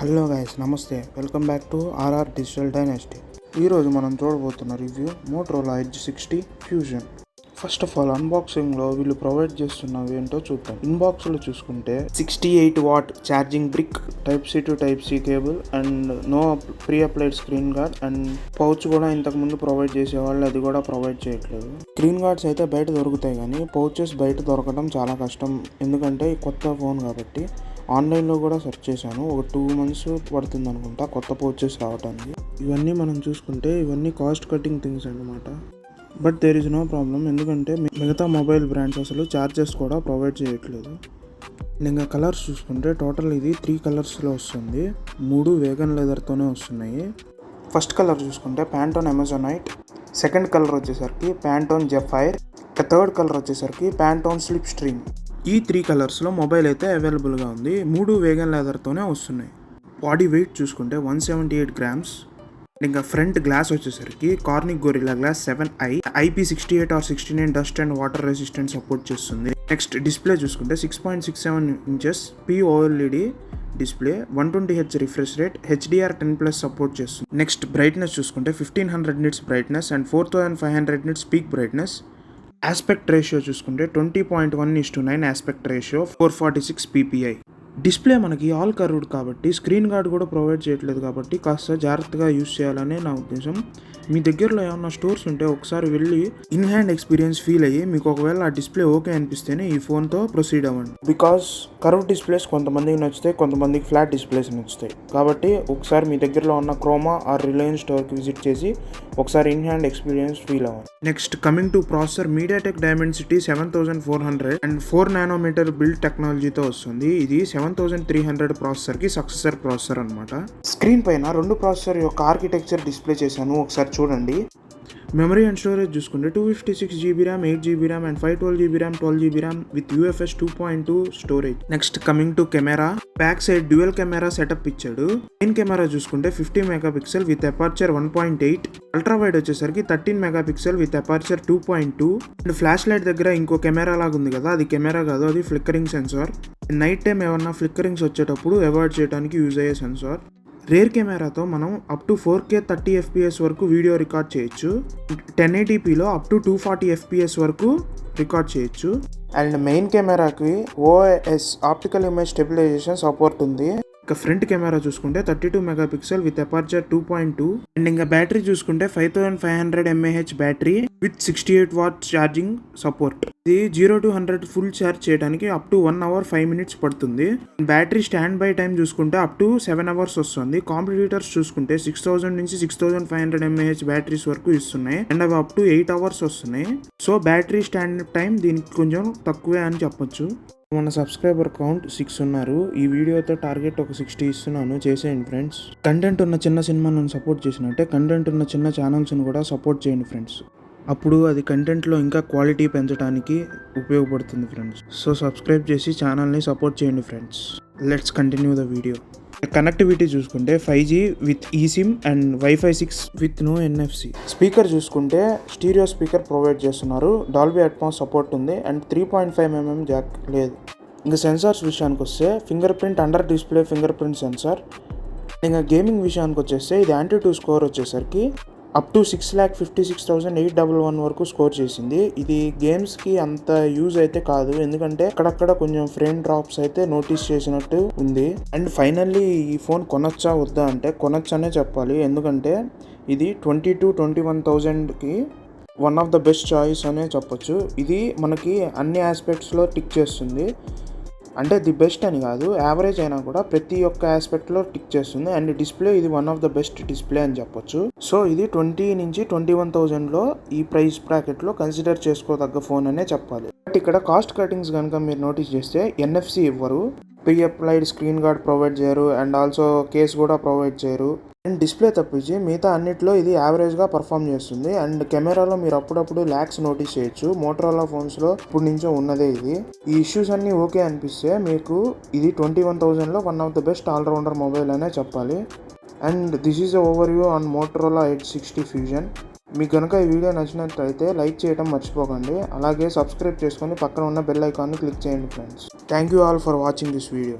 Hello guys, నమస్తే. Welcome back to RR digital dynasty. ఈరోజు మనం చూడబోతున్న review Motorola Edge 60 Fusion. First of all అన్బాక్సింగ్లో వీళ్ళు ప్రొవైడ్ చేస్తున్నవి ఏంటో చూద్దాం. ఇన్బాక్స్లో చూసుకుంటే 68 watt charging brick, type C to type C cable and no pre applied screen guard and pouch కూడా ఇంతకుముందు ప్రొవైడ్ చేసేవాళ్ళు, అది కూడా ప్రొవైడ్ చేయట్లేదు. స్క్రీన్ గార్డ్స్ అయితే బయట దొరుకుతాయి కానీ పౌచెస్ బయట దొరకడం చాలా కష్టం, ఎందుకంటే కొత్త ఫోన్ కాబట్టి. ఆన్లైన్లో కూడా సెర్చ్ చేశాను, ఒక 2 months పడుతుంది అనుకుంటా కొత్త పౌచెస్ రావడానికి. ఇవన్నీ మనం చూసుకుంటే ఇవన్నీ కాస్ట్ కటింగ్ థింగ్స్ అన్నమాట. But there is no problem, ఎందుకంటే మిగతా మొబైల్ బ్రాండ్స్ అసలు ఛార్జెస్ కూడా ప్రొవైడ్ చేయట్లేదు. ఇంకా కలర్స్ చూసుకుంటే టోటల్ ఇది 3 కలర్స్లో వస్తుంది. 3 వేగన్ లెదర్తోనే వస్తున్నాయి. ఫస్ట్ కలర్ చూసుకుంటే ప్యాంటోన్ అమెజోనైట్, సెకండ్ కలర్ వచ్చేసరికి ప్యాంటోన్ జెఫైర్, థర్డ్ కలర్ వచ్చేసరికి ప్యాంటోన్ స్లిప్ స్ట్రీమ్. ఈ 3 కలర్స్లో మొబైల్ అయితే అవైలబుల్గా ఉంది. 3 వేగన్ లెదర్తోనే వస్తున్నాయి. బాడీ వెయిట్ చూసుకుంటే 178 grams. ఇంకా ఫ్రంట్ గ్లాస్ వచ్చేసరికి Corning Gorilla Glass 7i IP68 or 69 dust and water resistant support చేస్తుంది. నెక్స్ట్ డిస్ప్లే చూసుకుంటే 6.67 inches POLED display, 120Hz refresh rate, HDR10+ support చేస్తుంది. నెక్స్ట్ బ్రైట్నెస్ చూసుకుంటే 1500 nits brightness and 4500 nits peak brightness. Aspect ratio చూసుకుంటే 20.1:9 aspect ratio, 446 ppi. Display మనకి all curved కాబట్టి screen guard కూడా provide చేయట్లేదు కాబట్టి కాస్త జాగ్రత్తగా యూస్ చేయాలనే నా ఉద్దేశం. మీ దగ్గరలో ఏమన్నా స్టోర్స్ ఉంటే ఒకసారి వెళ్ళి ఇన్ హ్యాండ్ ఎక్స్పీరియన్స్ ఫీల్ అయ్యి మీకు ఒకవేళ ఆ డిస్ప్లే ఓకే అనిపిస్తేనే ఈ ఫోన్తో ప్రొసీడ్ అవ్వండి. బికాస్ కర్వ్ డిస్ప్లేస్ కొంతమందికి నచ్చుతాయి, కొంతమందికి ఫ్లాట్ డిస్ప్లేస్ నచ్చుతాయి. కాబట్టి ఒకసారి మీ దగ్గరలో ఉన్న క్రోమా ఆర్ రిలయన్స్ స్టోర్కి విజిట్ చేసి ఒకసారి ఇన్ హ్యాండ్ ఎక్స్పీరియన్స్ ఫీల్ అవ్వండి. Next coming to processor, MediaTek Dimensity 7400 and 4 nm build టెక్నాలజీతో వస్తుంది. ఇది 7300 ప్రాసెసర్కి సక్సెసర్ ప్రాసెసర్ అనమాట. స్క్రీన్ పైన 2 ప్రాసెసర్ యొక్క ఆర్కిటెక్చర్ డిస్ప్లే చేశాను, ఒకసారి చూడండి. మెమరీ అండ్ స్టోరేజ్ చూసుకుంటే 256GB RAM, 8GB RAM and 512GB RAM, 12GB RAM with UFS 2.2 storage. Next coming to camera, back side dual camera setup ఇచ్చాడు. మెయిన్ కెమెరా చూసుకుంటే 50 MP with aperture 1.8, ultra wide వచ్చేసరికి 13 MP with aperture 2.2 and flash light దగ్గర ఇంకో camera లాగా ఉంది కదా, అది camera కాదు, అది ఫ్లిక్కరింగ్ సెన్సార్. నైట్ టైం ఏమన్నా ఫ్లిక్కరింగ్స్ వచ్చేటప్పుడు అవాయిడ్ చేయడానికి యూజ్ అయ్యే సెన్సార్. రేర్ కెమెరాతో మనం అప్ టు 4K 30 FPS వరకు వీడియో రికార్డ్ చేయొచ్చు. 1080pలో అప్ టు 240 FPS వరకు రికార్డ్ చేయొచ్చు. అండ్ మెయిన్ కెమెరాకి OIS optical image stabilisation support ఉంది. ఇక ఫ్రంట్ కెమెరా చూసుకుంటే 32 MP విత్ అపర్చర్ 2.2 అండ్ ఇంకా బ్యాటరీ చూసుకుంటే 5500 mAh battery with 68 watt charging support. ఇది 0 to 100 ఫుల్ ఛార్జ్ చేయడానికి అప్ టు 1 hour 5 minutes పడుతుంది. బ్యాటరీ స్టాండ్ బై టైం చూసుకుంటే అప్ టు 7 hours వస్తుంది. కాంపిటీటర్స్ చూసుకుంటే 6000 నుంచి 6500 mAh బ్యాటరీస్ వరకు ఇస్తున్నాయి అండ్ అవి అప్ టు 8 hours వస్తున్నాయి. సో బ్యాటరీ స్టాండ్ టైం దీనికి కొంచెం తక్కువే అని చెప్పొచ్చు. మన సబ్స్క్రైబర్ కౌంట్ 6 ఉన్నారు. ఈ వీడియోతో టార్గెట్ ఒక 60 ఇస్తున్నాను, చేసేయండి ఫ్రెండ్స్. కంటెంట్ ఉన్న చిన్న సినిమాలను సపోర్ట్ చేసినట్టే కంటెంట్ ఉన్న చిన్న ఛానల్స్ని కూడా సపోర్ట్ చేయండి ఫ్రెండ్స్. అప్పుడు అది కంటెంట్లో ఇంకా క్వాలిటీ పెంచడానికి ఉపయోగపడుతుంది ఫ్రెండ్స్. సో సబ్స్క్రైబ్ చేసి ఛానల్ని సపోర్ట్ చేయండి friends. Let's continue the video. Connectivity చూసుకుంటే 5G with eSIM and Wi-Fi 6 with no NFC. Speaker చూసుకుంటే స్టీరియో స్పీకర్ ప్రొవైడ్ చేస్తున్నారు, డాల్బీ అట్మాస్ సపోర్ట్ ఉంది అండ్ 3.5mm జాక్ లేదు. ఇంకా సెన్సార్స్ విషయానికి వస్తే fingerprint under display fingerprint sensor. ఇంకా gaming విషయానికి వచ్చేస్తే ఇది Antutu స్కోర్ వచ్చేసరికి అప్ టు 6,56,811 వరకు స్కోర్ చేసింది. ఇది గేమ్స్కి అంత యూజ్ అయితే కాదు, ఎందుకంటే అక్కడక్కడ కొంచెం ఫ్రేమ్ డ్రాప్స్ అయితే నోటీస్ చేసినట్టు ఉంది. అండ్ ఫైనల్లీ ఈ ఫోన్ కొనొచ్చా వద్దా అంటే కొనొచ్చనే చెప్పాలి, ఎందుకంటే ఇది 20,000-21,000కి one of the best choice అనే చెప్పొచ్చు. ఇది మనకి అన్ని ఆస్పెక్ట్స్లో టిక్ చేస్తుంది. అంటే ది బెస్ట్ అని కాదు, యావరేజ్ అయినా కూడా ప్రతి ఒక్క ఆస్పెక్ట్లో టిక్ చేస్తుంది. అండ్ డిస్ప్లే ఇది one of the best display అని చెప్పొచ్చు. సో ఇది 20 నుంచి 21,000లో ఈ ప్రైస్ బ్రాకెట్లో కన్సిడర్ చేసుకోదగ్గ ఫోన్ అనే చెప్పాలి. బట్ ఇక్కడ కాస్ట్ కటింగ్స్ కనుక మీరు నోటీస్ చేస్తే NFC ఇవ్వరు, pre applied screen gourd provide చేయరు అండ్ ఆల్సో కేస్ కూడా ప్రొవైడ్ చేయరు. అండ్ డిస్ప్లే తప్పించి మిగతా అన్నిట్లో ఇది యావరేజ్గా పర్ఫామ్ చేస్తుంది. అండ్ కెమెరాలో మీరు అప్పుడప్పుడు ల్యాగ్స్ నోటీస్ చేయొచ్చు, మోటరోలా ఫోన్స్లో ఇప్పుడు నుంచో ఉన్నదే ఇది. ఈ ఇష్యూస్ అన్నీ ఓకే అనిపిస్తే మీకు ఇది 21,000లో one of the best allrounder mobile అనే చెప్పాలి. And this is overview on Motorola Edge 60 Fusion. మీకు కనుక ఈ వీడియో నచ్చినట్లయితే లైక్ చేయడం మర్చిపోకండి, అలాగే సబ్స్క్రైబ్ చేసుకొని పక్కన ఉన్న బెల్ ఐకాన్ని క్లిక్ చేయండి friends. Thank you all for watching this video.